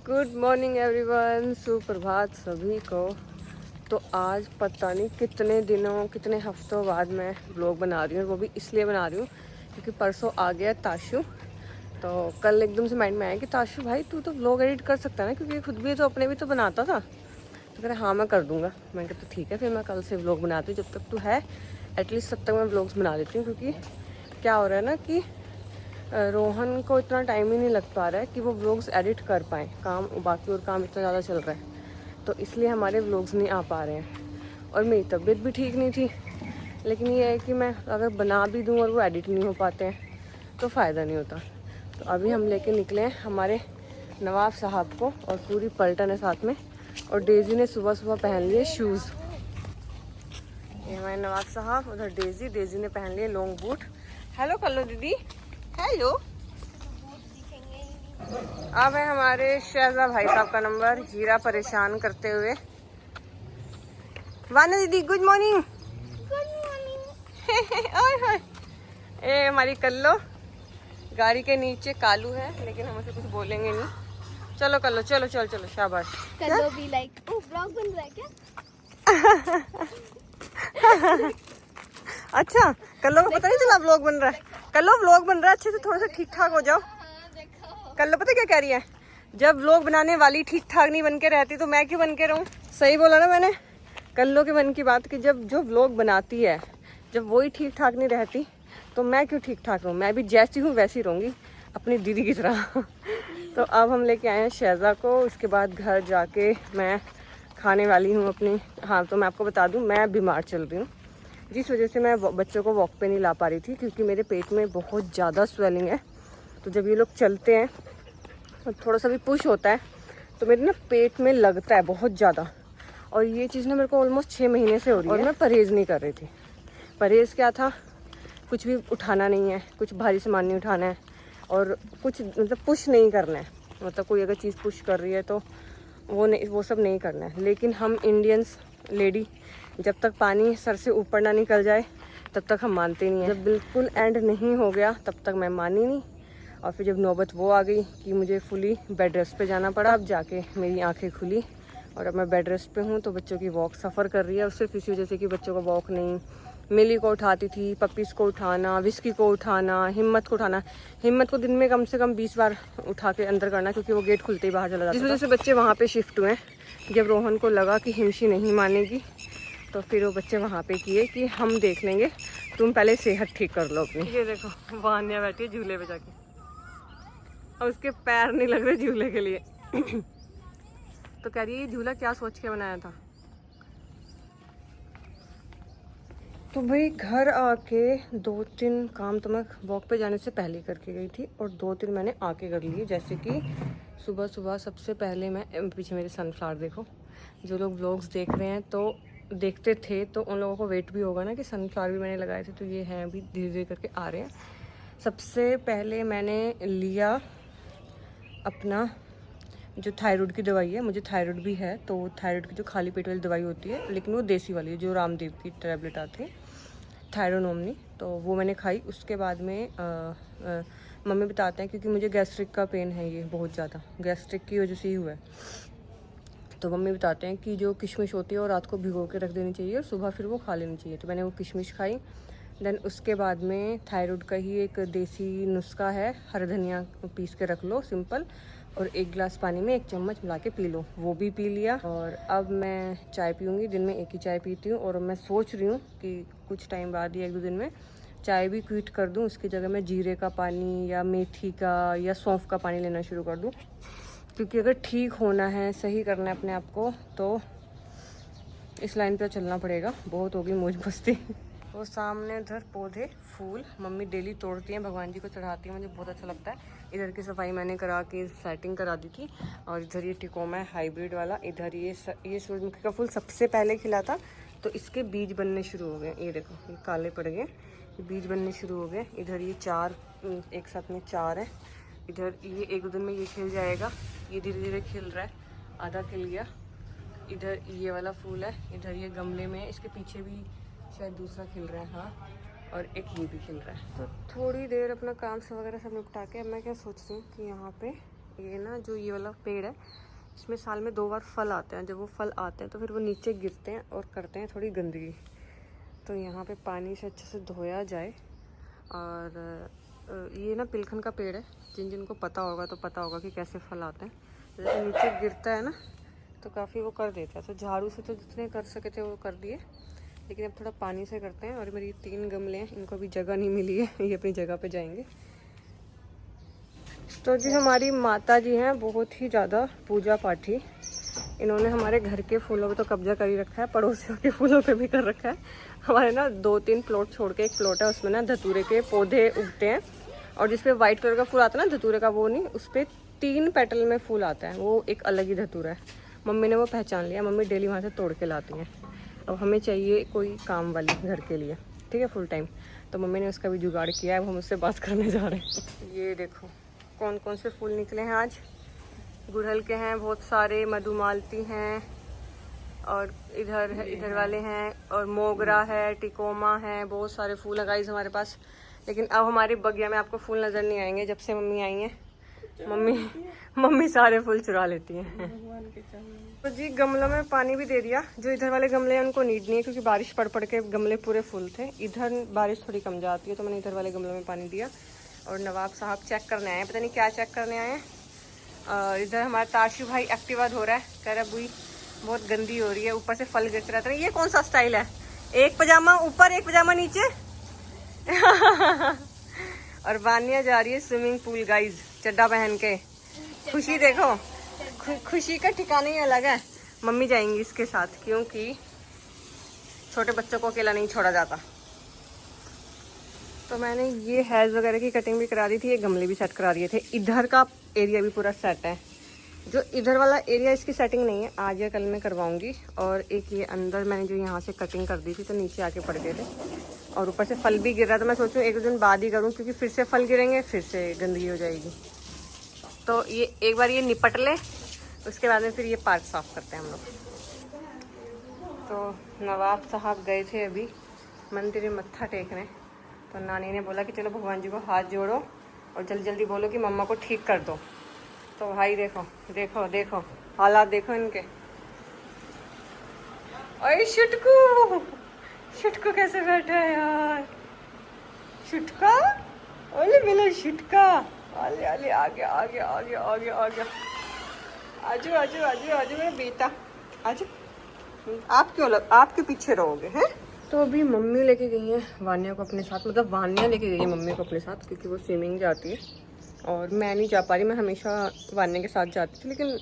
Good morning everyone, सुप्रभात सभी को। तो आज पता नहीं कितने हफ्तों बाद मैं व्लॉग बना रही हूँ। वो भी इसलिए बना रही हूँ क्योंकि परसों आ गया ताशु। तो कल एकदम से माइंड में आया कि ताशु भाई तू तो व्लॉग एडिट कर सकता है ना, क्योंकि खुद भी तो अपने भी तो बनाता था। तो कह रहा हाँ मैं कर दूँगा। मैं कहता तो ठीक है, फिर मैं कल से व्लॉग बनाती हूँ। जब तक तू है एटलीस्ट तब तक मैं व्लॉग्स बना लेती हूँ। क्योंकि क्या हो रहा है ना कि रोहन को इतना टाइम ही नहीं लग पा रहा है कि वो व्लॉग्स एडिट कर पाएँ। काम बाकी और काम इतना ज़्यादा चल रहा है, तो इसलिए हमारे व्लॉग्स नहीं आ पा रहे हैं। और मेरी तबीयत भी ठीक नहीं थी, लेकिन ये है कि मैं अगर बना भी दूँ और वो एडिट नहीं हो पाते हैं तो फ़ायदा नहीं होता। तो अभी हम लेके निकले हैं हमारे नवाब साहब को, और पूरी पलटन है साथ में। और डेज़ी ने सुबह सुबह पहन लिए शूज़। ये हमारे नवाब साहब, उधर डेज़ी ने पहन लिए लॉन्ग बूट। हेलो कर लो दीदी, हेलो। अब है हमारे शहजा भाई साहब का नंबर, हीरा परेशान करते हुए। वाना दीदी गुड मॉर्निंग। Good morning. और ए हमारी कल्लो गाड़ी के नीचे कालू है, लेकिन हम उसे कुछ बोलेंगे नहीं। चलो कल्लो, चलो चलो चलो, शाबाश। कल्लो भी लाइक ओ व्लॉग बन रहा है क्या? अच्छा, कल्लो को पता नहीं चला व्लॉग बन रहा है। कल्लो व्लॉग बन रहा है, अच्छे से थोड़ा सा ठीक ठाक हो जाओ। कल्लो पता क्या कह रही है, जब व्लॉग बनाने वाली ठीक ठाक नहीं बन के रहती तो मैं क्यों बन के रहूं। सही बोला ना मैंने कल्लो के मन की बात, कि जब जो व्लॉग बनाती है जब वही ठीक ठाक नहीं रहती तो मैं क्यों ठीक ठाक रहूं। मैं भी जैसी हूँ वैसी रहूंगी, अपनी दीदी की तरह। तो अब हम लेके आए हैं शहजा को। उसके बाद घर जाके मैं खाने वाली हूँ अपनी। हाँ तो मैं आपको बता दूँ, मैं बीमार चल रही हूँ, जिस वजह से मैं बच्चों को वॉक पे नहीं ला पा रही थी। क्योंकि मेरे पेट में बहुत ज़्यादा स्वेलिंग है। तो जब ये लोग चलते हैं और थोड़ा सा भी पुश होता है तो मेरे ना पेट में लगता है बहुत ज़्यादा। और ये चीज़ ना मेरे को ऑलमोस्ट 6 महीने से हो रही है। और मैं परहेज़ नहीं कर रही थी। परहेज़ क्या था, कुछ भी उठाना नहीं है, कुछ भारी सामान नहीं उठाना है, और कुछ मतलब पुश नहीं करना है। मतलब कोई अगर चीज़ पुश कर रही है तो वो सब नहीं करना है। लेकिन हम इंडियंस लेडी, जब तक पानी सर से ऊपर ना निकल जाए तब तक हम मानते नहीं हैं। जब बिल्कुल एंड नहीं हो गया तब तक मैं मानी नहीं। और फिर जब नौबत वो आ गई कि मुझे फुली बेड रेस्ट पे जाना पड़ा, अब जाके मेरी आंखें खुली और अब मैं बेड रेस्ट पे हूँ। तो बच्चों की वॉक सफ़र कर रही है, और सिर्फ इसी वजह से कि बच्चों को वॉक नहीं। मिली को उठाती थी, पपीज़ को उठाना, विस्की को उठाना, हिम्मत को उठाना। हिम्मत को दिन में कम से कम 20 बार उठा के अंदर करना, क्योंकि वो गेट खुलते ही बाहर चला जाता था। इस वजह से बच्चे वहाँ पे शिफ्ट हुए। जब रोहन को लगा कि हिमशी नहीं मानेगी तो फिर वो बच्चे वहाँ पे किए कि हम देख लेंगे, तुम पहले सेहत ठीक कर लो अपनी। ये देखो वान्या बैठी है झूले पे जाके, और उसके पैर नहीं लग रहे झूले के लिए। तो कह रही है ये झूला क्या सोच के बनाया था। तो भाई घर आके 2-3 काम तो मैं वॉक पे जाने से पहले करके गई थी, और 2-3 मैंने आके कर लिए। जैसे कि सुबह सुबह सबसे पहले मैं, पीछे मेरे सनफ्लावर देखो। जो लोग व्लॉग्स देख रहे हैं तो देखते थे तो उन लोगों को वेट भी होगा ना कि सनफ्लावर भी मैंने लगाए थे। तो ये हैं अभी धीरे धीरे करके आ रहे हैं। सबसे पहले मैंने लिया अपना जो थायराइड की दवाई है। मुझे थायराइड भी है, तो थायराइड की जो खाली पेट वाली दवाई होती है, लेकिन वो देसी वाली है, जो रामदेव की टैबलेट आती है, थायरोनोमनी। तो वो मैंने खाई। उसके बाद में मम्मी बताते हैं, क्योंकि मुझे गैस्ट्रिक का पेन है, ये बहुत ज़्यादा गैस्ट्रिक की वजह से ही हुआ है। तो मम्मी बताते हैं कि जो किशमिश होती है वो रात को भिगो के रख देनी चाहिए और सुबह फिर वो खा लेनी चाहिए। तो मैंने वो किशमिश खाई। देन उसके बाद में थायराइड का ही एक देसी नुस्खा है, हरा धनिया पीस के रख लो सिंपल, और 1 गिलास पानी में 1 चम्मच मिला के पी लो। वो भी पी लिया। और अब मैं चाय पीऊँगी, दिन में 1 ही चाय पीती हूँ। और मैं सोच रही हूँ कि कुछ टाइम बाद या 1-2 दिन में चाय भी क्विट कर दूँ। उसकी जगह मैं जीरे का पानी या मेथी का या सौंफ का पानी लेना शुरू कर दूँ। क्योंकि अगर ठीक होना है, सही करना है अपने आप को, तो इस लाइन पे चलना पड़ेगा। बहुत होगी मौज मस्ती। वो सामने उधर पौधे फूल मम्मी डेली तोड़ती हैं, भगवान जी को चढ़ाती हैं, मुझे बहुत अच्छा लगता है। इधर की सफाई मैंने करा के सेटिंग करा दी थी। और इधर ये टिकोमा है हाइब्रिड वाला। इधर ये सूरजमुखी का फूल सबसे पहले खिला था, तो इसके बीज बनने शुरू हो गए। ये देखो ये काले पड़ गए, ये बीज बनने शुरू हो गए। इधर ये 4 एक साथ में 4 है। इधर ये 1-2 दिन में ये खिल जाएगा। ये धीरे धीरे खिल रहा है, आधा खिल गया। इधर ये वाला फूल है, इधर ये गमले में है, इसके पीछे भी शायद दूसरा खिल रहा है। हाँ, और एक ये भी खिल रहा है। तो थोड़ी देर अपना काम से वगैरह सब निपटा के अब मैं क्या सोच रही हूँ कि यहाँ पे ये ना जो ये वाला पेड़ है इसमें साल में 2 बार फल आते हैं। जब वो फल आते हैं तो फिर वो नीचे गिरते हैं और करते हैं थोड़ी गंदगी। तो यहाँ पे पानी से अच्छे से धोया जाए। और ये ना पिलखन का पेड़ है, जिनको पता होगा तो पता होगा कि कैसे फल आते हैं। जैसे नीचे गिरता है ना तो काफ़ी वो कर देता है। तो झाड़ू से तो जितने कर सके थे वो कर दिए, लेकिन अब थोड़ा पानी से करते हैं। और मेरी 3 गमले हैं, इनको अभी जगह नहीं मिली है, ये अपनी जगह पे जाएंगे। तो जी हमारी माता जी हैं बहुत ही ज़्यादा पूजा पाठी। इन्होंने हमारे घर के फूलों पे तो कब्जा कर ही रखा है, पड़ोसियों के फूलों पे भी कर रखा है। हमारे ना 2-3 प्लॉट छोड़ के एक प्लॉट है, उसमें ना धतूरे के पौधे उगते हैं। और जिसपे वाइट कलर का फूल आता है ना धतूरे का, वो नहीं, उस पर 3 पेटल में फूल आता है, वो एक अलग ही धतूरा है। मम्मी ने वो पहचान लिया, मम्मी डेली वहाँ से तोड़ के लाती हैं। अब हमें चाहिए कोई काम वाली घर के लिए, ठीक है, फुल टाइम। तो मम्मी ने उसका भी जुगाड़ किया है, अब हम उससे बात करने जा रहे हैं। ये देखो कौन कौन से फूल निकले हैं आज। गुड़हल के हैं बहुत सारे, मधुमालती हैं, और इधर वाले हैं, और मोगरा है, टिकोमा है, बहुत सारे फूल है गाइस हमारे पास। लेकिन अब हमारी बगिया में आपको फूल नज़र नहीं आएंगे। जब से मम्मी आई हैं, मम्मी सारे फूल चुरा लेती हैं। तो जी गमलों में पानी भी दे दिया। जो इधर वाले गमले हैं उनको नीड नहीं है, क्योंकि बारिश पड़ के गमले पूरे फुल थे। इधर बारिश थोड़ी कम जाती है, तो मैंने इधर वाले गमलों में पानी दिया। और नवाब साहब चेक करने आए हैं, पता नहीं क्या चेक करने आए हैं। और इधर हमारा ताशु भाई एक्टिवा धो रहा है, कह रहा बुई बहुत गंदी हो रही है, ऊपर से फल गिरते रहते हैं। ये कौन सा स्टाइल है, एक पजामा ऊपर एक पजामा नीचे। और वानिया जा रही है स्विमिंग पूल गाइज, चड्डा पहन के। खुशी देखो, खुशी का ठिकाना ही अलग है। मम्मी जाएंगी इसके साथ, क्योंकि छोटे बच्चों को अकेला नहीं छोड़ा जाता। तो मैंने ये हेयर्स वगैरह की कटिंग भी करा दी थी, ये गमले भी सेट करा दिए थे। इधर का एरिया भी पूरा सेट है। जो इधर वाला एरिया इसकी सेटिंग नहीं है, आज या कल मैं करवाऊंगी। और एक ये अंदर मैंने जो यहाँ से कटिंग कर दी थी तो नीचे आके पड़ गए थे, और ऊपर से फल भी गिर रहा था। मैं सोचूं 1-2 दिन बाद ही करूँ, क्योंकि फिर से फल गिरेंगे, फिर से गंदगी हो जाएगी। तो ये एक बार ये निपट ले, उसके बाद में फिर ये पार्क साफ करते हैं हम लोग। तो नवाब साहब गए थे अभी मंदिर में मत्था टेकने, तो नानी ने बोला कि चलो भगवान जी को हाथ जोड़ो और जल्दी जल्दी बोलो कि मम्मा को ठीक कर दो। तो भाई देखो देखो देखो हालात देखो इनके। अरे शुटकू, शुटकू कैसे बैठा है यार, शुटका, ओले मेरा शुटका, आले आले आ गया आ गया आ गया आ गया आ गया। आजो आजो आजो आजो मेरा बेटा, आजो। आप क्यों पीछे रहोगे हैं। तो अभी मम्मी लेके गई हैं वान्या को अपने साथ, मतलब वान्या लेके गई है मम्मी को अपने साथ, क्योंकि वो स्विमिंग जाती है और मैं नहीं जा पा रही। मैं हमेशा वान्या के साथ जाती थी, लेकिन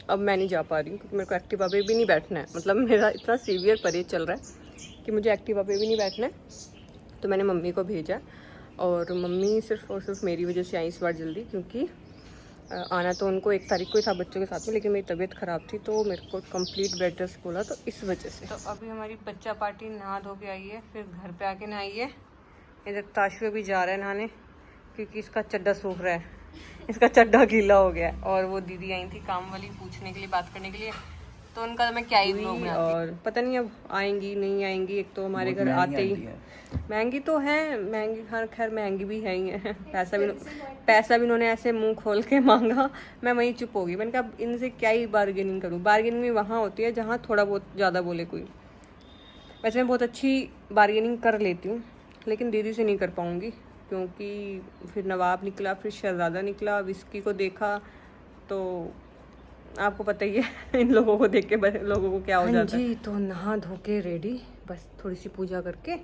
अब मैं नहीं जा पा रही हूँ, क्योंकि मेरे को एक्टिवा पे भी नहीं बैठना है। मतलब मेरा इतना सीवियर परहेज चल रहा है कि मुझे एक्टिवा पे भी नहीं बैठना है। तो मैंने मम्मी को भेजा, और मम्मी सिर्फ और सिर्फ मेरी वजह से आई इस बार जल्दी, क्योंकि आना तो उनको 1 तारीख को ही था बच्चों के साथ में, लेकिन मेरी तबीयत ख़राब थी तो मेरे को कंप्लीट बेड रेस्ट बोला, तो इस वजह से। तो अभी हमारी बच्चा पार्टी नहा धो के आई है, फिर घर पे आके नहाई है। इधर ताशु भी जा रहा है नहाने, क्योंकि इसका चड्डा सूख रहा है, इसका चड्डा गीला हो गया। और वो दीदी आई थी काम वाली पूछने के लिए, बात करने के लिए, तो उनका तो मैं क्या ही ब्लॉग बनाती। और पता नहीं अब आएंगी नहीं आएंगी। एक तो हमारे घर आते ही महंगी तो है, महंगी खैर महंगी भी है ही है। पैसा भी उन्होंने ऐसे मुंह खोल के मांगा, मैं वहीं चुप होगी। मैंने कहा इनसे क्या ही बार्गेनिंग करूँ। बार्गेनिंग भी वहाँ होती है जहाँ थोड़ा बहुत ज़्यादा बोले कोई। वैसे मैं बहुत अच्छी बार्गेनिंग कर लेती हूँ, लेकिन दीदी से नहीं कर पाऊँगी, क्योंकि फिर नवाब निकला, फिर शहजादा निकला। विस्की को देखा तो आपको पता ही है इन लोगों को देख के लोगों को क्या हो जाता है। जी तो नहा धो के रेडी, बस थोड़ी सी पूजा करके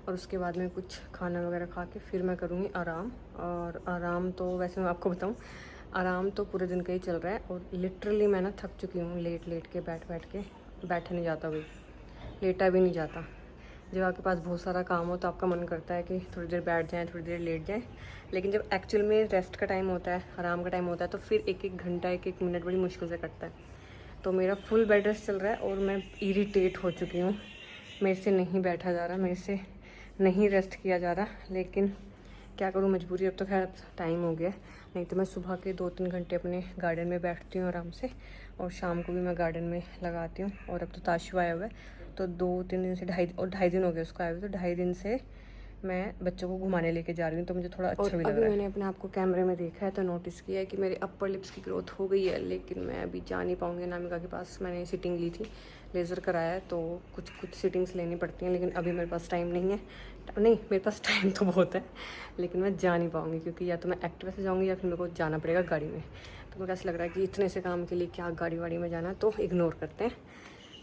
और उसके बाद में कुछ खाना वगैरह खा के फिर मैं करूँगी आराम। और आराम तो वैसे मैं आपको बताऊँ, आराम तो पूरे दिन का ही चल रहा है। और लिटरली मैं ना थक चुकी हूँ, लेट के बैठा नहीं जाता, भाई लेटा भी नहीं जाता। जब आपके पास बहुत सारा काम हो तो आपका मन करता है कि थोड़ी देर बैठ जाएं, थोड़ी देर लेट जाएं, लेकिन जब एक्चुअल में रेस्ट का टाइम होता है, आराम का टाइम होता है, तो फिर 1-1 घंटा 1-1 मिनट बड़ी मुश्किल से कटता है। तो मेरा फुल बेड रेस्ट चल रहा है और मैं इरिटेट हो चुकी हूँ। मेरे से नहीं बैठा जा रहा, मेरे से नहीं रेस्ट किया जा रहा, लेकिन क्या करूँ, मजबूरी। अब तो खैर टाइम हो गया, नहीं तो मैं सुबह के 2-3 घंटे अपने गार्डन में बैठती हूँ आराम से, और शाम को भी मैं गार्डन में लगाती हूँ। और अब तो ताशु आया हुआ है, तो 2-3 दिन से 2.5 दिन हो गए उसको आए हुए, तो 2.5 दिन से मैं बच्चों को घुमाने लेके जा रही हूँ, तो मुझे थोड़ा अच्छा भी लग रहा है। मैंने अपने आप को कैमरे में देखा है तो नोटिस किया है कि मेरे अपर लिप्स की ग्रोथ हो गई है, लेकिन मैं अभी जा नहीं पाऊँगी। अनामिका के पास मैंने सिटिंग ली थी, लेज़र कराया है, तो कुछ सिटिंग्स लेनी पड़ती हैं, लेकिन अभी मेरे पास टाइम नहीं है। नहीं, मेरे पास टाइम तो बहुत है, लेकिन मैं जा नहीं पाऊँगी क्योंकि या तो मैं एक्टिवा से जाऊँगी या फिर मेरे को जाना पड़ेगा गाड़ी में। तो मुझे ऐसा लग रहा है कि इतने से काम के लिए क्या गाड़ी वाड़ी में जाना, तो इग्नोर करते हैं।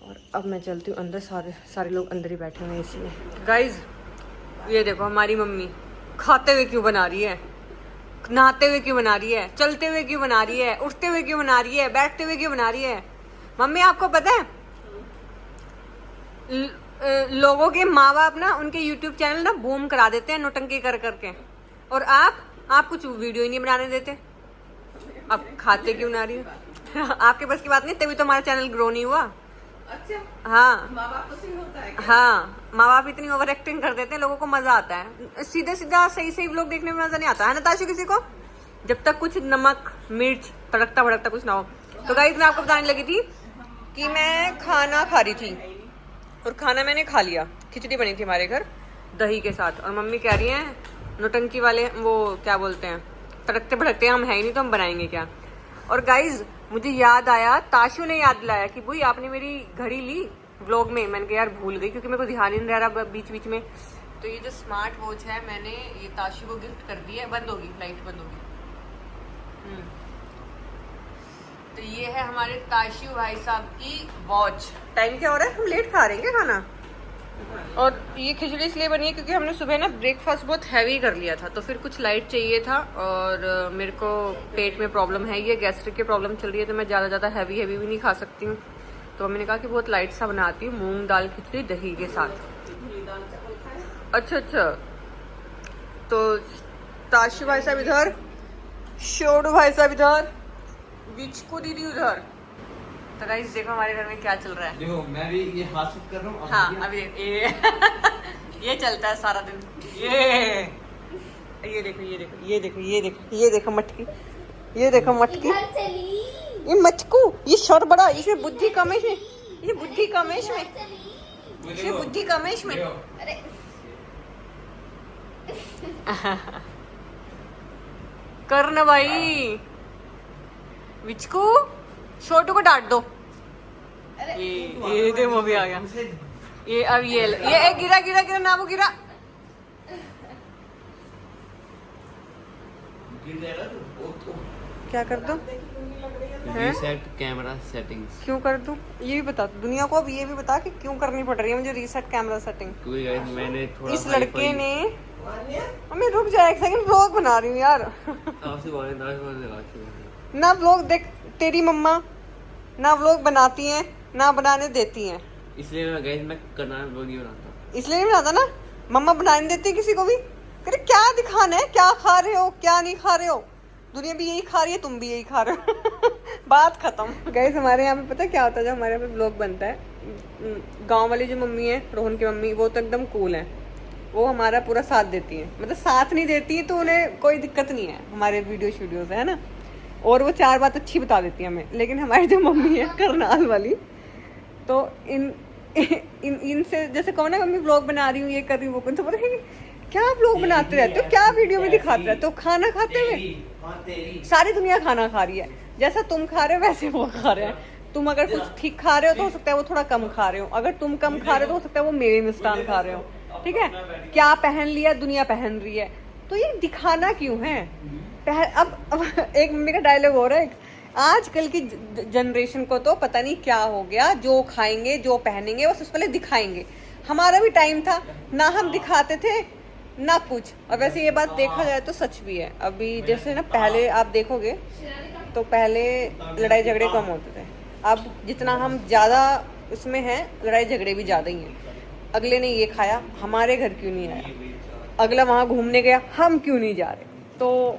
और अब मैं चलती हूँ अंदर, सारे लोग अंदर ही बैठे हुए हैं इसमें। गाइज ये देखो हमारी मम्मी खाते हुए क्यों बना रही है, नहाते हुए क्यों बना रही है, चलते हुए क्यों बना रही है, उठते हुए क्यों बना रही है, बैठते हुए क्यों बना रही है। मम्मी आपको पता है लोगों के माँ बाप ना उनके YouTube चैनल ना बूम करा देते हैं नौटंकी कर करके, और आप कुछ वीडियो ही नहीं बनाने देते। अब खाते क्यों ना रही हो आपके बस की बात नहीं, तभी तो हमारा चैनल ग्रो नहीं हुआ। अच्छा, हाँ माँ बाप तो सही होता है क्या? हाँ, माँ बाप इतनी ओवर एक्टिंग कर देते हैं, लोगों को मजा आता है। सीधा सीधा सही सही व्लॉग देखने में मजा नहीं आता है ना ताशु किसी को, जब तक कुछ नमक मिर्च तड़कता भड़कता कुछ ना हो। तो गाइस मैं आपको बताने लगी थी कि मैं खाना खा रही थी, और खाना मैंने खा लिया। खिचड़ी बनी थी हमारे घर दही के साथ, और मम्मी कह रही हैं नौटंकी वाले वो क्या बोलते हैं, तड़कते भड़कते हम है ही नहीं तो हम बनाएंगे क्या। और गाइज मुझे याद आया, ताशु ने याद दिलाया कि भाई आपने मेरी घड़ी ली व्लॉग में। मैंने कहा यार भूल गई क्योंकि मेरे को ध्यान ही नहीं रह रहा बीच बीच में। तो ये जो स्मार्ट वॉच है मैंने ये ताशु को गिफ्ट कर दी है। बंद होगी, लाइट बंद होगी। तो ये है हमारे ताशु भाई साहब की वॉच। टाइम क्या हो रहा है, हम लेट खा रहे हैं क्या खाना। और ये खिचड़ी इसलिए बनी है क्योंकि हमने सुबह ना ब्रेकफास्ट बहुत हैवी कर लिया था, तो फिर कुछ लाइट चाहिए था। और मेरे को पेट में प्रॉब्लम है, ये गैस्ट्रिक की प्रॉब्लम चल रही है, तो मैं ज़्यादा हैवी भी नहीं खा सकती हूँ। तो मैंने कहा कि बहुत लाइट सा बनाती हूँ, मूंग दाल खिचड़ी दही के साथ। अच्छा, तो ताशु भाई साहब इधर, शोडू भाई साहब इधर, विचकू दीदी उधर। तो गाइस देखो हमारे घर में क्या चल रहा है। देखो मैं भी ये हाथ से कर रहा हूँ। हाँ अभी ये चलता है सारा दिन। ये देखो मटकी, ये देखो मटकी, ये मटकू, ये शोर बड़ा, इसमें बुद्धि कम है, ये बुद्धि कम है इसमें, ये बुद्धि कम है इसमें। करना भाई, विचकू छोटू को डांट दो। ये दे मूवी आ गया। ये अब ये गिरा ना, वो गिरा। क्या कर दो, रीसेट कैमरा सेटिंग्स क्यों कर दूं ये भी बता दुनिया को। अब ये भी बता कि क्यों करनी पड़ रही है मुझे रीसेट कैमरा सेटिंग। क्योंकि गाइस मैंने थोड़ा इस लड़के ने, मैं रुक जाए एक सेकंड, व्लॉग बना रही हूँ यार। ना व्लॉग देख, तेरी मम्मा ना व्लॉग बनाती हैं ना बनाने देती हैं, इसलिए मैं गाइस मैं करना व्लॉग नहीं बनाता, इसलिए नहीं बनाता ना। मम्मा बनाने देती है किसी को भी। अरे क्या दिखाना है, क्या खा रहे हो क्या नहीं खा रहे हो, दुनिया भी यही खा रही है, तुम भी यही खा रहे हो। बात खत्म। गाइस हमारे यहाँ पे पता क्या होता है, जब हमारे यहाँ पे व्लॉग बनता है, गांव वाली जो मम्मी है, रोहन की मम्मी, वो तो एकदम कूल है, वो हमारा पूरा साथ देती है। मतलब साथ नहीं देती है तो उन्हें कोई दिक्कत नहीं है हमारे वीडियो से, है ना, और वो 4 बात अच्छी बता देती है हमें। लेकिन हमारी जो मम्मी है करनाल वाली, तो इनसे जैसे कहो ना मम्मी व्लॉग बना रही हूँ, ये कर रही हूँ, वो कर, तो पता है क्या व्लॉग बनाते रहते हो, क्या वीडियो में दिखाते रहते हो, खाना खाते हुए। सारी दुनिया खाना खा रही है, जैसा तुम खा रहे हो वैसे वो खा रहे हैं। तुम अगर कुछ ठीक खा रहे हो तो हो सकता है वो थोड़ा कम खा रहे हो, अगर तुम कम खा रहे हो तो हो सकता है वो मेवे मिष्टान खा रहे हो। ठीक है, क्या पहन लिया, दुनिया पहन रही है, तो ये दिखाना क्यों है। अब एक मम्मी का डायलॉग हो रहा है, आजकल की जनरेशन को तो पता नहीं क्या हो गया, जो खाएंगे जो पहनेंगे वो सबसे पहले दिखाएंगे। हमारा भी टाइम था ना, हम दिखाते थे ना कुछ। और वैसे ये बात देखा जाए तो सच भी है। अभी जैसे ना पहले आप देखोगे तो पहले लड़ाई झगड़े कम होते थे, अब जितना हम ज़्यादा उसमें हैं लड़ाई झगड़े भी ज़्यादा ही हैं। अगले ने ये खाया, हमारे घर क्यों नहीं आया, अगला वहाँ घूमने गया, हम क्यों नहीं जा रहे। तो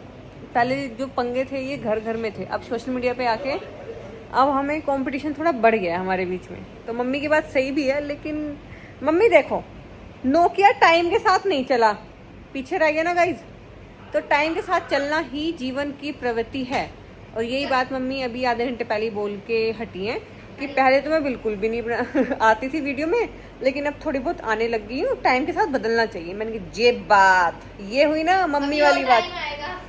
पहले जो पंगे थे ये घर घर में थे, अब सोशल मीडिया पे आके अब हमें कंपटीशन थोड़ा बढ़ गया है हमारे बीच में। तो मम्मी की बात सही भी है, लेकिन मम्मी देखो नोकिया टाइम के साथ नहीं चला, पीछे रह गया ना गाइज। तो टाइम के साथ चलना ही जीवन की प्रवृत्ति है, और यही बात मम्मी अभी आधे घंटे पहले बोल के हटी हैं कि पहले तो मैं बिल्कुल भी नहीं आती थी वीडियो में, लेकिन अब थोड़ी बहुत आने लग गई हूँ। टाइम के साथ बदलना चाहिए। मैंने कहा ये बात, ये हुई ना मम्मी वाली बात।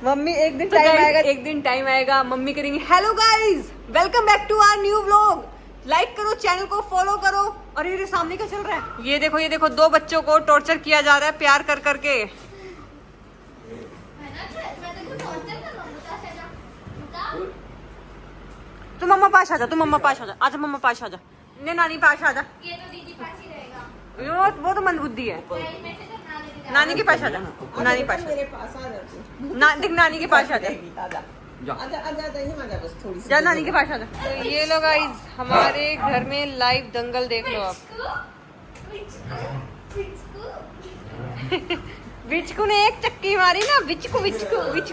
मम्मी एक दिन टाइम आएगा, एक दिन टाइम आएगा मम्मी करेंगी hello guys welcome back to our new vlog, like करो, चैनल को फॉलो करो। और ये सामने क्या चल रहा है, ये देखो 2 बच्चों को टॉर्चर किया जा रहा है प्यार कर करके। तू मम्मा पास आ जा, तू मम्मा पास आ जा, आजा मम्मा पास आ जा, ने नानी पास आ जा। ये तो दीदी पास ही रहेगा। वो तो मंदबुद्धि है। मैं से तो ना लेके जा। नानी के पास आ जा, नानी पास मेरे पास आ जा तू। देख नानी के पास आ जा, आजा जा। आजा आजा दही आजा बस थोड़ी सी जा नानी के पास आ जा। तो ये लो गाइस हमारे घर में लाइव दंगल देख लो आप। विचकू ने एक चक्की मारी ना, विचकू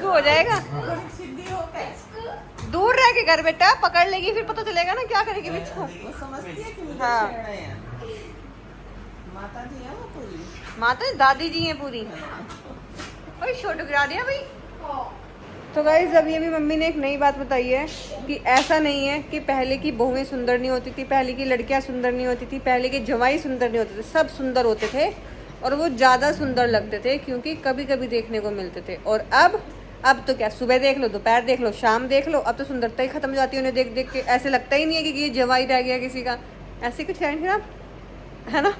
हो जाएगा। सीधी हो के दूर रह के घर बेटा, पकड़ लेगी फिर पता चलेगा ना क्या करेगी विचकू। वो समझती है कि मुझे हाँ। छेड़ रहे हैं। माता जी है वो पूरी। माता दादी जी हैं पूरी। ओए छोटू गिरा दिया भाई। तो गाइज अभी मम्मी ने एक नई बात बताई है कि ऐसा नहीं है कि पहले की बहुएं सुंदर नहीं होती थी, पहले की लड़कियां सुंदर नहीं होती थी, पहले के जवाई सुंदर नहीं होते थे। सब सुंदर होते थे और वो ज़्यादा सुंदर लगते थे क्योंकि कभी कभी देखने को मिलते थे। और अब तो क्या, सुबह देख लो, दोपहर देख लो, शाम देख लो, अब तो सुंदरता ही खत्म हो जाती है उन्हें देख देख के। ऐसे लगता ही नहीं है कि ये जवाई रह गया किसी का। ऐसे कुछ है ना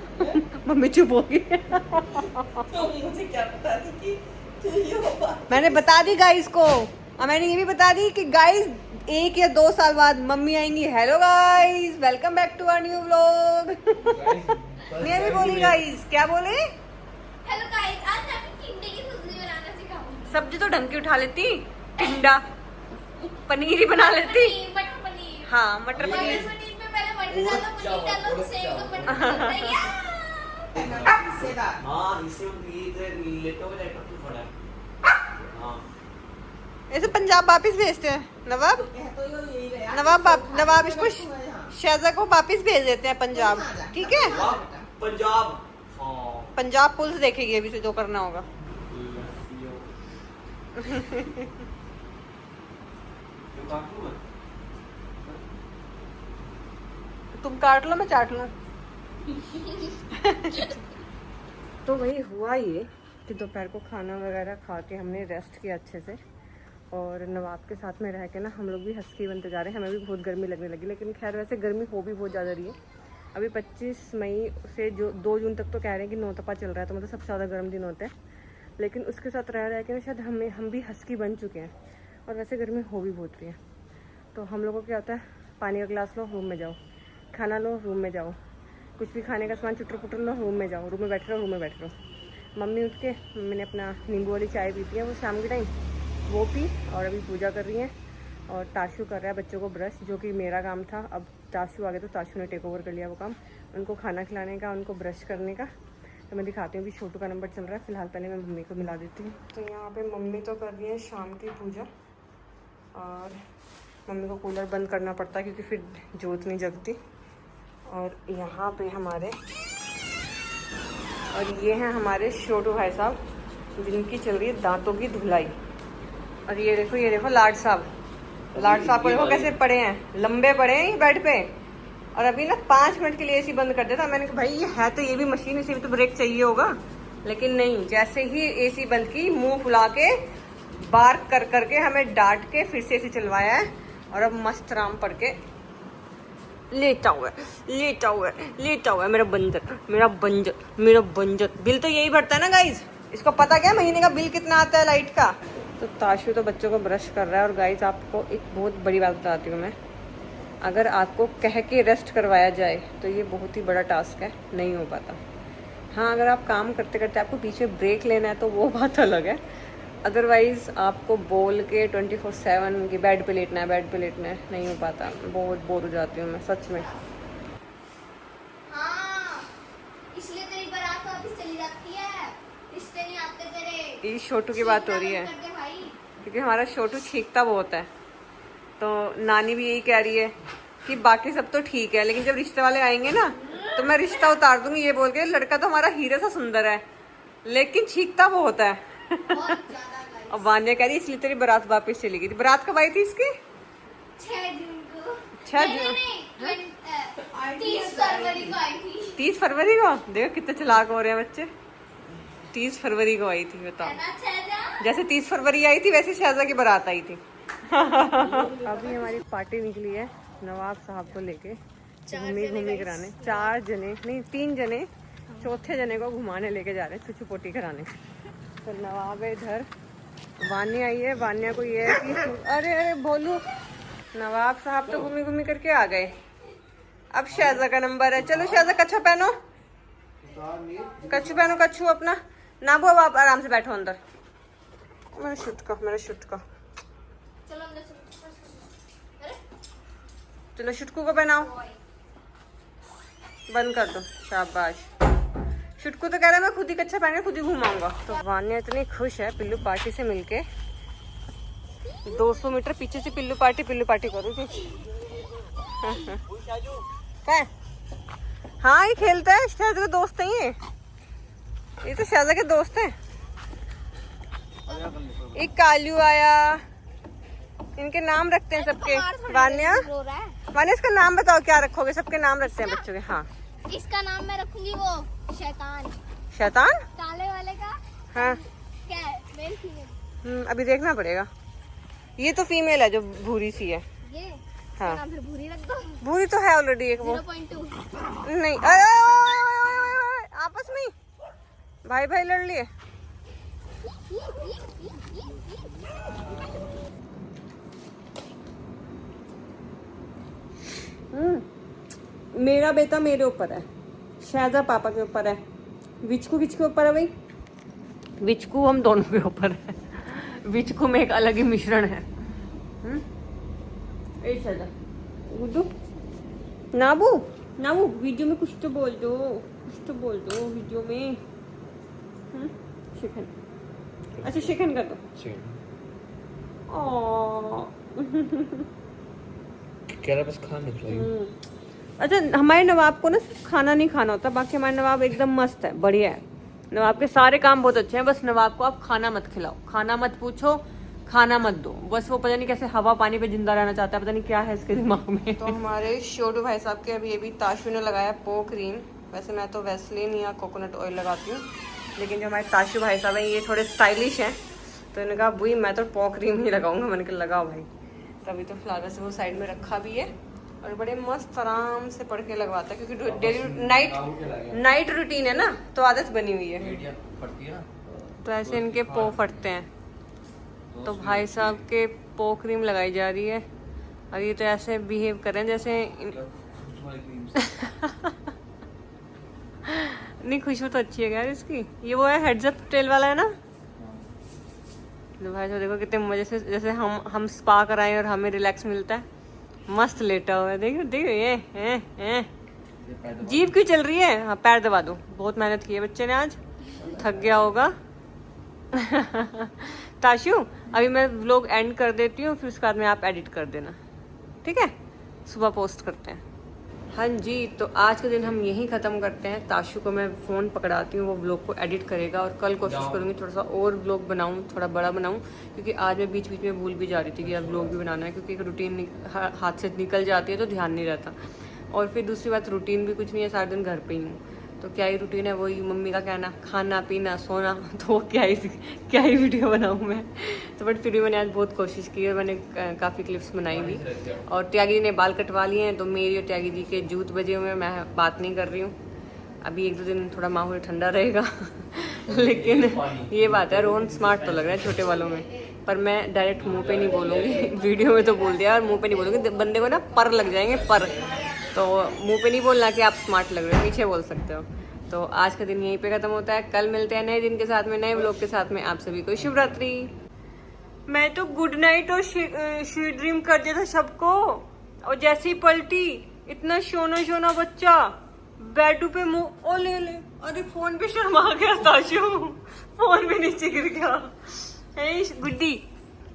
मम्मी चुप हो गई। तो मुझे क्या पता थी कि तू ये होगा। मैंने बता दी गाइस को, और मैंने ये भी बता दी कि गाइस 1 या 2 साल बाद मम्मी आएंगी hello guys welcome back to our new vlog. मैं भी बोली गाइस, क्या बोले? हेलो गाइस, आज मैं आपको टिंडे की सब्जी बनाना सिखाऊंगी। सब्जी तो ढंग की उठा लेती, टिंडा पनीर ही बना लेती। मटर पनीर। हाँ मटर मटर पनीर। पनीर में पहले मटर डालो, पनीर डालो, सेव दो, पनीर तैयार। सेदार हाँ इसे इधर लेटो हो जाएगा तू थोड़ा। हाँ ऐसे पंजाब वापिस भेजते हैं नवाब। तो यही रहा। नवाब इसको शहजा को वापिस भेज देते हैं पंजाब, ठीक है? पंजाब। हाँ पंजाब पुलिस देखेगी अभी से जो करना होगा। तुम काट लो मैं चाट लूं। तो वही हुआ ये कि दोपहर को खाना वगैरह खा के हमने रेस्ट किया अच्छे से, और नवाब के साथ में रह के ना हम लोग भी हस्की बनते जा रहे हैं। हमें भी बहुत गर्मी लगने लगी, लेकिन खैर वैसे गर्मी हो भी बहुत ज़्यादा रही है। अभी 25 मई से जो 2 जून तक तो कह रहे हैं कि नौतपा चल रहा है, तो मतलब सबसे ज़्यादा गर्म दिन होते हैं। लेकिन उसके साथ रह के ना शायद हम भी हस्की बन चुके हैं, और वैसे गर्मी हो भी बहुत रही है। तो हम लोगों को क्या होता है, पानी का गिलास लो रूम में जाओ, खाना लो रूम में जाओ, कुछ भी खाने का सामान चुटर पुटर लो रूम में जाओ, रूम में बैठ रहो। मम्मी उठ के मैंने अपना नींबू वाली चाय पीती है वो शाम के टाइम, वो पी, और अभी पूजा कर रही हैं। और ताशु कर रहा है बच्चों को ब्रश, जो कि मेरा काम था। अब ताशु आ गया तो ताशु ने टेक ओवर कर लिया वो काम, उनको खाना खिलाने का, उनको ब्रश करने का। तो मैं दिखाती हूँ, अभी छोटू का नंबर चल रहा है। फिलहाल पहले मैं मम्मी को मिला देती हूँ। तो यहाँ पे मम्मी तो कर रही है शाम की पूजा, और मम्मी को कूलर बंद करना पड़ता है क्योंकि फिर जोत नहीं जगती। और यहाँ पे ये हैं हमारे छोटू भाई साहब, जिनकी चल रही है दांतों की धुलाई। और ये देखो लाड साहब को देखो कैसे पड़े हैं, लंबे पड़े हैं बेड पे। और अभी ना 5 मिनट के लिए एसी बंद कर देता। मैंने कहा भाई ये है तो ये भी मशीन, इसे भी तो ब्रेक चाहिए होगा, लेकिन नहीं। जैसे ही एसी बंद की, मुंह फुला के बार्क कर करके हमें डांट के फिर से एसी चलवाया है। और अब मस्त आराम पड़ के लेटा हुआ है मेरा बंजर। बिल तो यही भरता है ना गाइज, इसको पता क्या महीने का बिल कितना आता है लाइट का। तो ताशु तो बच्चों को ब्रश कर रहा है। और गाइज आपको एक बहुत बड़ी बात बताती हूँ मैं, अगर आपको कह के रेस्ट करवाया जाए तो ये बहुत ही बड़ा टास्क है, नहीं हो पाता। हाँ अगर आप काम करते करते आपको पीछे ब्रेक लेना है तो वो बात अलग है। अदरवाइज़ आपको बोल के 24/7 कि बेड पे लेटना है, नहीं हो पाता। बहुत बोर हो जाती हूँ मैं सच में। हाँ, इसलिए तेरी बारात वापस चली जाती है, रिश्ते नहीं आते तेरे। इस छोटू की बात हो रही है, करते भाई। क्योंकि हमारा छोटू छींकता बहुत है। तो नानी भी यही कह रही है कि बाकी सब तो ठीक है, लेकिन जब रिश्ते वाले आएंगे ना तो मैं रिश्ता उतार दूंगी ये बोल के, लड़का तो हमारा हीरे सा सुंदर है लेकिन छींकता बहुत है। बहुत ज्यादा गाइस। और वान्या कह रही इसलिए तेरी बारात वापस चली गई थी। बारात कब आई थी इसकी? 6 जून को। 6 नहीं, जून। नहीं, 30 फरवरी को आई थी। 30 फरवरी को? देखो कितने चालाक हो रहे हैं बच्चे। 30 फरवरी को आई थी, बताओ। है ना छेजा? जैसे 30 फरवरी आई थी वैसे शाहजा की बारात आई थी। अभी हमारी पार्टी निकली है नवाब साहब को लेके घूमी कराने। 4 जने नहीं 3 जने, चौथे जने को घुमाने लेके जा रहे हैं, छुछू पोटी कराने। तो नवाब है इधर, वान्या आई है। वान्या को ये है कि अरे अरे बोलू, नवाब साहब तो घूमी करके आ गए। अब शाहजा का नंबर है। चलो शाहजा कच्छा पहनो, कच्छू पहनो, कच्छू अपना ना वो। आप आराम से बैठो अंदर। मेरा शूट का चलो अंदर चलो। अरे चलो शुटकू को पहनाओ, बंद कर दो। शाबाश। शुटकू तो कह रहा है मैं खुद ही कच्छा पहन के खुद ही घुमाऊंगा। तो वान्या इतनी खुश है पिल्लू पार्टी से मिलके। 200 मीटर पीछे से पिल्लू पार्टी करो थी। क्या? हाँ ये खेलता है, शाहजा के दोस्त हैं ये तो शाहजा के दोस्त हैं। एक कालू आया, इनके नाम रखते हैं सबके। वान्या, रो रहा है। वान्या इसका नाम बताओ, क्या रखोगे? सबके नाम रखते हैं बच्चों के। हाँ इसका नाम मैं रखूंगी वो शैतान। शैतान? काले वाले का हाँ क्या है? Male female? अभी देखना पड़ेगा। ये तो फीमेल है जो भूरी सी है। ये हाँ नाम फिर भूरी रख दो। भूरी तो है ऑलरेडी एक वो। 0.2। नहीं ओए, आपस में ही भाई लड़ लिए। मेरा बेटा मेरे ऊपर है, शाहजा पापा के ऊपर है, विचकू किसके ऊपर है भाई? विचकू हम दोनों के ऊपर है। विचकू में एक अलग ही मिश्रण है। ए शाहजा गुड्डू, नाबू वीडियो में कुछ तो बोल दो वीडियो में। शिकन, अच्छा शिकन कर दो। कह रहा बस खाने खिलाइए। अच्छा हमारे नवाब को ना सिर्फ खाना नहीं खाना होता, बाकी हमारे नवाब एकदम मस्त है, बढ़िया है। नवाब के सारे काम बहुत अच्छे हैं, बस नवाब को आप खाना मत खिलाओ, खाना मत पूछो, खाना मत दो। बस वो पता नहीं कैसे हवा पानी पे जिंदा रहना चाहता है, पता नहीं क्या है इसके दिमाग में। तो हमारे छोटू भाई साहब के अभी ताशु ने लगाया पो क्रीम। वैसे मैं तो वैसलीन या कोकोनट ऑयल लगाती हूँ, लेकिन जो हमारे ताशु भाई साहब हैं ये थोड़े स्टाइलिश हैं, तो इन्होंने कहा बुई मैं तो पो क्रीम ही लगाऊंगा। मैंने कहा लगाओ भाई। तभी तो फिलहाल वैसे वो साइड में रखा भी है और बड़े मस्त आराम से पढ़ के लगवाता है, क्योंकि डेली नाइट रूटीन है ना, तो आदत बनी हुई है। तो ऐसे इनके पो फटते हैं। तो भाई साहब के पो क्रीम लगाई जा रही है और ये तो ऐसे बिहेव कर रहे हैं जैसे नहीं, खुशबू तो अच्छी है यार इसकी। ये वो है हेड्स अप टेल वाला है ना। तो भाई साहब देखो कितने मजे से, जैसे हम स्पा कराएं और हमें रिलैक्स मिलता है। मस्त लेटा हुआ है, देखो ये जीभ क्यों चल रही है? हाँ पैर दबा दो, बहुत मेहनत की है बच्चे ने आज, थक गया होगा। ताशु अभी मैं व्लॉग एंड कर देती हूँ, फिर उसके बाद में आप एडिट कर देना, ठीक है? सुबह पोस्ट करते हैं। हाँ जी, तो आज का दिन हम यहीं ख़त्म करते हैं। ताशु को मैं फ़ोन पकड़ाती हूँ, वो व्लॉग को एडिट करेगा और कल कोशिश करूँगी थोड़ा सा और व्लॉग बनाऊँ, थोड़ा बड़ा बनाऊँ, क्योंकि आज मैं बीच बीच में भूल भी जा रही थी कि अब व्लॉग भी बनाना है, क्योंकि एक रूटीन हाथ से निकल जाती है तो ध्यान नहीं रहता। और फिर दूसरी बात, रूटीन भी कुछ नहीं है, सारा दिन घर पर ही हूँ, तो क्या ही रूटीन है, वही मम्मी का कहना, खाना पीना सोना, तो क्या ही वीडियो बनाऊँ मैं। तो बट फिर भी मैंने आज बहुत कोशिश की और मैंने काफ़ी क्लिप्स बनाई भी। और त्यागी जी ने बाल कटवा लिए हैं, तो मेरी और त्यागी जी के जूत बजे हुए हैं, मैं बात नहीं कर रही हूँ। अभी 1-2 दिन थोड़ा माहौल ठंडा रहेगा। लेकिन ये बात है, रोहन स्मार्ट तो लग रहा है छोटे वालों में, पर मैं डायरेक्ट मुँह पे नहीं बोलूँगी। वीडियो में तो बोल दिया और मुँह पे नहीं बोलूँगी, बंदे को ना पर लग जाएंगे पर। तो मुंह पे नहीं बोलना कि आप स्मार्ट लग रहे हो, पीछे बोल सकते हो। तो आज का दिन यहीं पे ख़त्म होता है, कल मिलते हैं नए दिन के साथ में, नए व्लॉग के साथ में। आप सभी को शुभ रात्रि। मैं तो गुड नाइट और स्वीट ड्रीम कर दिया था सबको, और जैसे ही पलटी इतना शोना बच्चा बेड पे मुंह ओ ले, अरे फोन पे शर्मा गया ताशु, फोन पे नीचे गिर गया। गुड्डी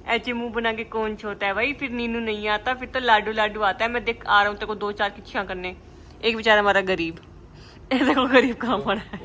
ऐसे मुंह बना के कौन छोता है भाई? फिर नीनू नहीं आता, फिर तो लाडू आता है। मैं देख आ रहा हूँ तेरे को 2-4 किच्छा करने। एक बेचारा हमारा गरीब, ऐसा को गरीब कहाँ पड़ा है।